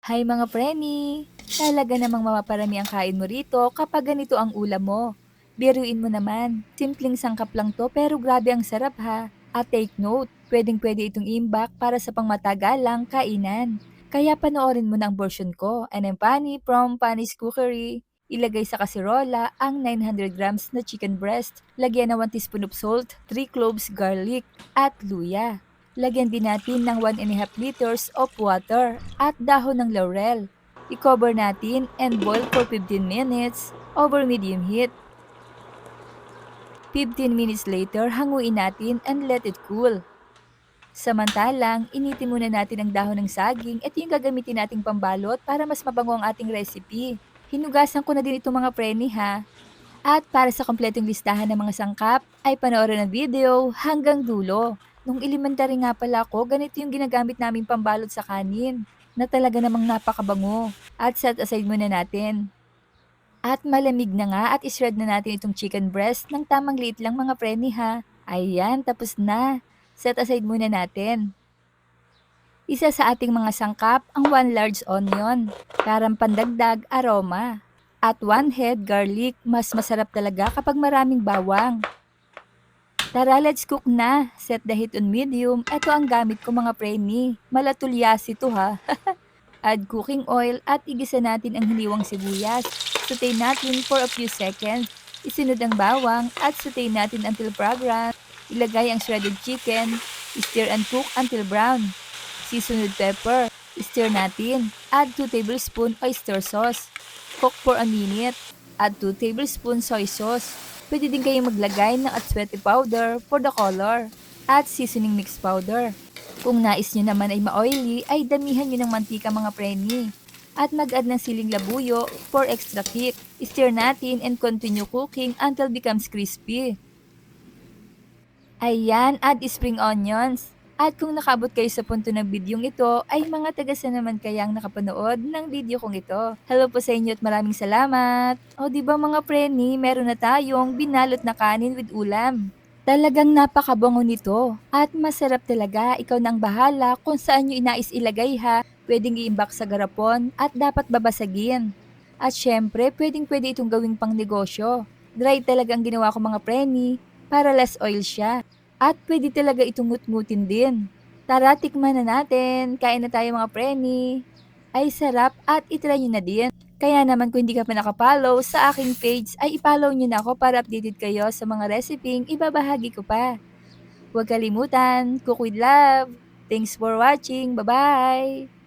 Hay mga preni! Talaga namang mapaparami ang kain mo rito kapag ganito ang ulam mo. Biruin mo naman, simpleng sangkap lang to pero grabe ang sarap ha. At take note, pwedeng-pwede itong imbak para sa pangmatagalang kainan. Kaya panoorin mo ng version ko, Pani from Panis Cookery. Ilagay sa kasirola ang 900 grams na chicken breast. Lagyan ng 1 teaspoon of salt, 3 cloves garlic, at luya. Lagyan din natin ng 1.5 liters of water at dahon ng laurel. I-cover natin and boil for 15 minutes over medium heat. 15 minutes later, hanguin natin and let it cool. Samantalang, initin muna natin ang dahon ng saging. Ito yung gagamitin nating pambalot para mas mabango ang ating recipe. Hinugasan ko na din itong mga preni ha. At para sa kompletong listahan ng mga sangkap, ay panoorin ang video hanggang dulo. Nung elementary nga pala ako, ganito yung ginagamit naming pambalot sa kanin, na talaga namang napakabango. At set aside muna natin. At malamig na nga at ishred na natin itong chicken breast ng tamang liit lang mga preni ha. Ayan, tapos na. Set aside muna natin. Isa sa ating mga sangkap ang 1 large onion, para pandagdag aroma. At 1 head garlic, mas masarap talaga kapag maraming bawang. Tara, let's cook na. Set the heat on medium. Ito ang gamit ko mga preni. Malatulyasi to ha. Add cooking oil at igisa natin ang hiniwang sibuyas. Saute natin for a few seconds. Isunod ang bawang at saute natin until fragrant. Ilagay ang shredded chicken. Stir and cook until brown. Seasoned pepper. Stir natin. Add 2 tablespoon oyster sauce. Cook for a minute. Add 2 tablespoon soy sauce. Pwede din kayong maglagay ng atswete powder for the color. At seasoning mix powder. Kung nais nyo naman ay ma-oily, ay damihan nyo ng mantika mga preni. At mag-add ng siling labuyo for extra kick. Stir natin and continue cooking until becomes crispy. Ayan, add spring onions. At kung nakabot kayo sa punto ng bidyong ito, ay mga tagasa naman kayang nakapanood ng video kong ito. Hello po sa inyo at maraming salamat. O di ba mga preni, meron na tayong binalot na kanin with ulam. Talagang napakabango nito at masarap talaga. Ikaw nang bahala kung saan nyo inais ilagay ha. Pwedeng iimbak sa garapon at dapat babasagin. At syempre, pwedeng-pwede itong gawing pang negosyo. Dry talaga ang ginawa ko mga preni para less oil siya. At pwede talaga itong ngut-ngutin din. Tara, tikman na natin. Kain na tayo mga preni. Ay sarap at itry nyo na din. Kaya naman kung hindi ka pa nakapollow sa aking page ay ipollow nyo na ako para updated kayo sa mga reseping ibabahagi ko pa. Huwag kalimutan, cook with love. Thanks for watching. Bye-bye!